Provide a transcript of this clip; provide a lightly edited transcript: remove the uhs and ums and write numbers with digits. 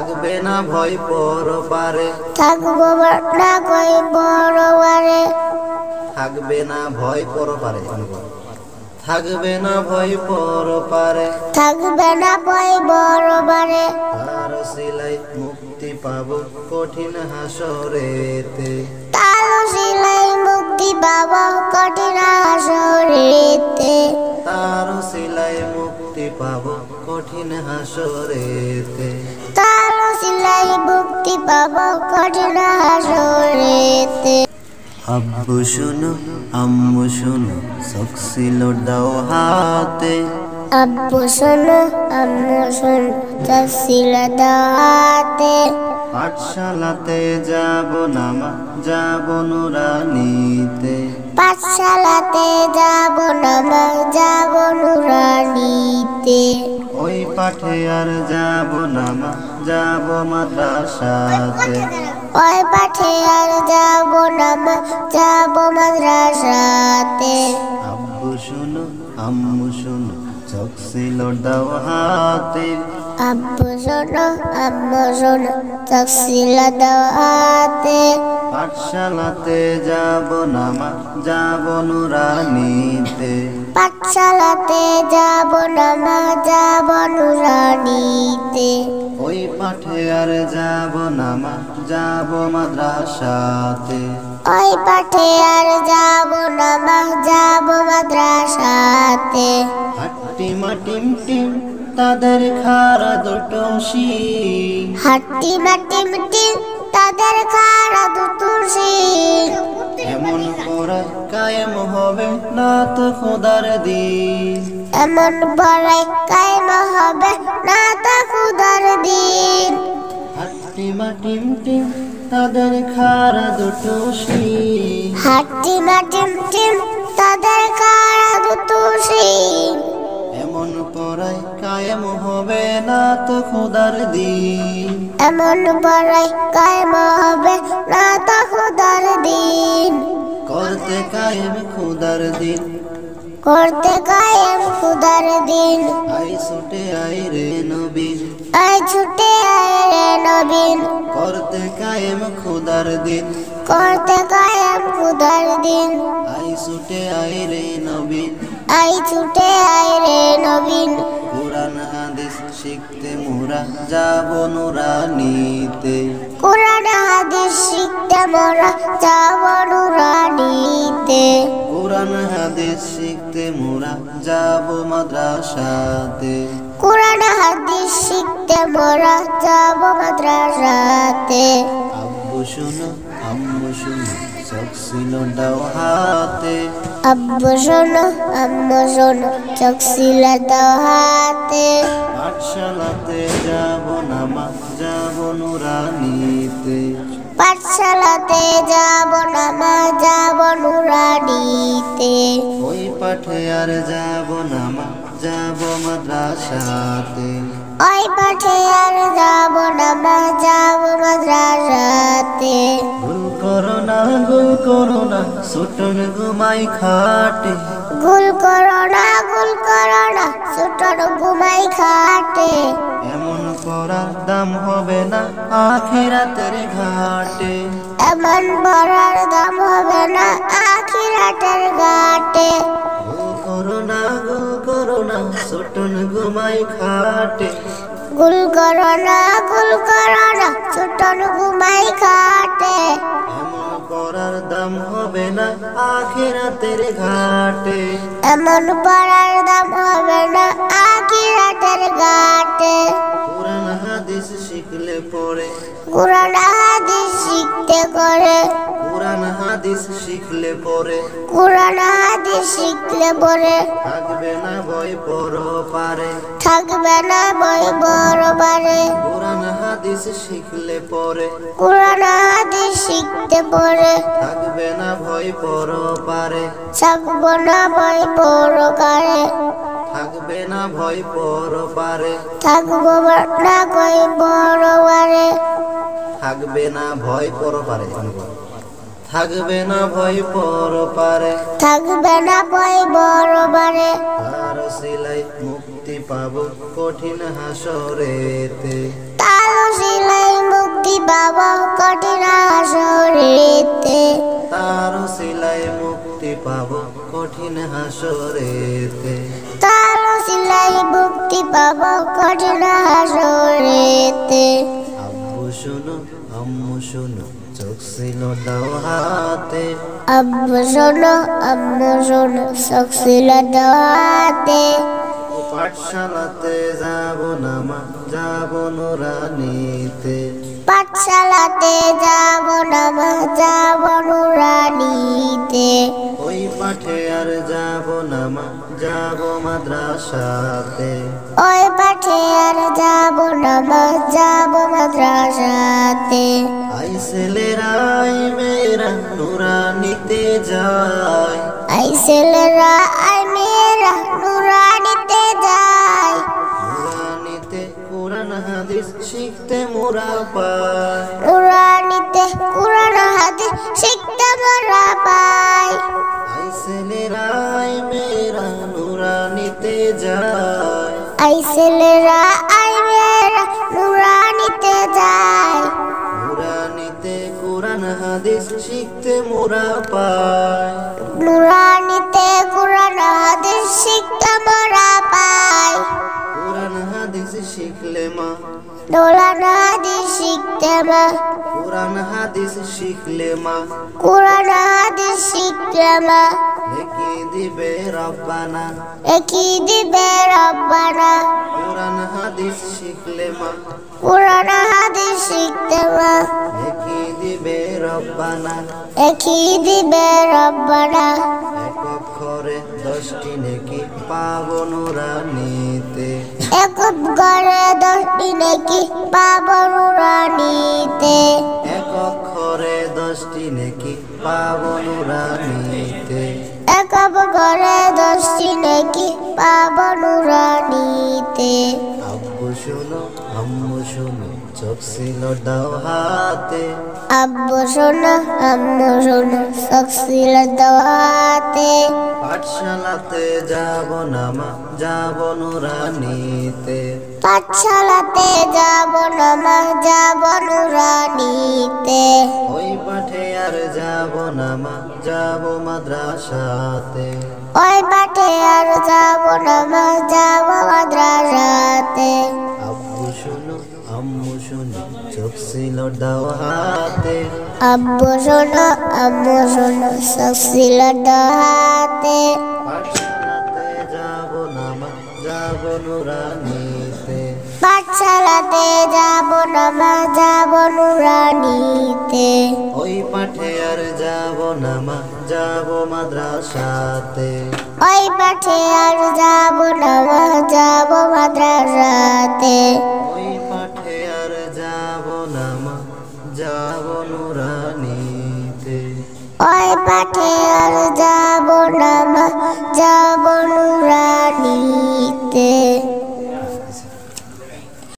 থাকবে না ভয় পরপারে, থাকবো না কই পরবারে, থাকবে না ভয় পরপারে, থাকবে না ভয় পরপারে, থাকবে না ভয় পরবারে। তার সিলাই মুক্তি পাবো কঠিন হাসরেতে, তার সিলাই মুক্তি পাবো কঠিন হাসরেতে, তার সিলাই মুক্তি পাবো কঠিন হাসরেতে, তার সিলাই মুক্তি পাবো কঠিন হাসরেতে। আব্বু শুনো আম্মু শুনো চোখ ছিল দাও হাতে, আব্বু শোনো আম্মু শোনো চোখ ছিল দাওয়াতে, পাঠশালাতে যাব নামা যাব নুরানিতে, পাঠশালাতে যাব নামাজ যাব নুরানিতে, ওই পাঠে আর যাব নামা যাব মাদ্রাসাতে, ওই পাঠে আর যাব নামাজ যাব মাদ্রাসাতে। আব্বু শুনো আম্মু শুনো চোখ ছিল দাও হাতে, আব্বু শোনো আম্মু শোনো চোখ ছিল দাওয়াতে, পাঠশালাতে যাব নামা যাব নুরানিতে, পাঠশালাতে যাব নামাজ যাব নুরানিতে, ওই পাঠে আর যাব নামা যাব মাদ্রাসাতে, ওই পাঠে আর যাব নামাজ যাব মাদ্রাসাতে। হাট্টিমা টিম টিম তাদের খারা দুটো শিং, হাট্টি মাটি মিটি তাদের খারা দুতুসি, এমন পড়া কায়েম হবে না তো খোদার দিন, এমন পড়াই কায়েম হবে না তো খুদার দিন। হাট্টিমা টিম টিম তাদের খারা দুটো শিং, হাট্টি মাটি মিটি তাদের খারা দুতুসি, এমন পড়ায় কায়েম হবে না তো খোদার দিন, এমন পড়াই কায়েম হবে না তো খুদার দিন। করতে কায়েম খোদার দিন, করতে কায়েম খুদার দিন, আই ছুটে আই রে নবীন, আই ছুটে আয় রে নবীন। করতে কায়েম খোদার দিন, করতে কায়েম খুদার দিন, আই ছুটে আই রে নবীন, আই ছুটে আয় রে নবীন। কোরআন হাদিস শিখতে মোরা যাব নুরানিতে, কোরআন হাদিস শিখতে মোরা যাব নুরানিতে, কোরআন হাদিস শিখতে মোরা যাব মাদ্রাসাতে, কোরআন হাদিস শিখতে মোরা যাব মাদ্রাসাতে। আব্বু শুনো আম্মু শুনো চোখ ছিল দাও হাতে, আব্বু শোনো আম্মু শোনো চোখ ছিল দাও হাতে, পাঠশালাতে যাব নামা যাব নুরানিতে, পাঠশালাতে যাব নামাজ যাব নুরানিতে, ওই পাঠে আর যাব নামা যাব মাদ্রাসাতে, ওই পাঠে আর যাব নামাজ যাব মাদ্রাসাতে। ভুল করো না ছোটন ঘুমাই খাটে, গুল করো না ছোটর ঘুমাই খাটে, এমন করার দাম হবে না আখিরাতের ঘাটে, এমন বড়ার দাম হবে না আখিরাতের ঘাটে। ভুল করো না ছোটন ঘুমাই খাটে, গুল করো না ছোটর ঘুমাই খাটে, এমন করার দাম হবে না আখিরাতের ঘাটে, এমন বড়ার দাম হবে না আখিরাতের ঘাটে। কোরআন হাদিস শিখলে পরে, কোরআন হাদিস শিখতে করে, কোরআন হাদিস শিখলে পরে, কোরআন হাদিস শিখলে পরে, থাকবে না ভয় পরপারে, থাকবে না ভয় পরবারে। কোরআন হাদিস শিখলে পরে, কোরআন হাদিস শিখতে পরে, থাকবে না ভয় পরপারে, থাকবো না ভয় পরকারে, থাকবে না ভয় পরপারে, থাকবো না কই পরবারে, থাকবে না ভয় পরপারে, থাকবে না ভয় পরপারে, থাকবে না ভয় পরবারে। তার সিলাই মুক্তি পাবো কঠিন হাসরেতে, তার কঠিন হাসরেতে। তার ওসিলাই মুক্তি পাবো কঠিন হাসরেতে। আব্বু শোনো আম্মু শোনো চোখ ছিল দাও হাতে। আব্বু শোনো আম্মু শোনো চোখ ছিল দাও হাতে। পাঠশালাতে যাব না মা যাব নুরানিতে। পাঠশালাতে যাব না মা যাব নুরানিতে। ওই পাঠে আর যাব না মা যাব মাদ্রাসাতে। ওই পাঠে আর যাব না মা যাব মাদ্রাসাতে। আই ছেলেরা আই মেয়েরা নুরানিতে যায়। আই ছেলেরা আই মেয়েরা নুরানিতে যায়। নুরানিতে কোরআন হাদিস শিখতে মোরা পায়। নুরানিতে কোরআন হাদিস শিখতে মোরা পাই। আই ছেলেরা আই মেয়েরা নুরানিতে যায়। আই ছেলেরা আই মেয়েরা নুরানিতে যায়। নুরানিতে কোরআন হাদিস শিখতে মোরা পায়। নুরানিতে কোরআন হাদিস শিখতে মোরা পাই। কোরআন হাদিস শিখলে মা কোরআন হাদিস শিখতে মা কোরআন হাদিস শিখলে মা কোরআন হাদিস শিখতে মা নেকি দিবে রব্বানা। একই দিবে রব্বানা। কোরআন হাদিস শিখলে মা কোরআন হাদিস শিখতে মা নেকি দিবে রব্বানা। একই দিবে রব্বানা। এক অক্ষরে 10টি নেকি পাবো নুরানিতে। এক ঘরে 10টি নেকি পাবো নুরানিতে। এক অক্ষরে 10টি নেকি পাবো নুরানিতে। এক ঘরে 10টি নেকি পাবো নুরানিতে। আব্বু শোনো আম্মু শোনো চোখ ছিল দাও হাতে। আব্বু শোনো আম্মু শোনো চোখ ছিল দাও হাতে। পাঠশালাতে যাব না মা যাব নুরানিতে। পাঠশালাতে যাব না মা যাব নুরানিতে। ওই পাঠে আর যাব না মা যাব মাদ্রাসাতে। ওই পাঠে আর যাব না মা যাব মাদ্রাসাতে। আব্বু শোনো আম্মু শোনো চোখ ছিল দাও হাতে। আব্বু শোনো আম্মু শোনো চোখ ছিল দাও হাতে। পাঠশালাতে যাব না মা যাব নুরানিতে। পাঠশালাতে যাব না মা যাব নুরানিতে। ওই পাঠে আর যাব না মা যাব মাদ্রাসাতে। ওই পাঠে আর যাব না মা যাব মাদ্রাসাতে। ওই পাঠে আর যাব না মা যাব নুরানিতে। ওই পাঠে আর যাব না মা যাব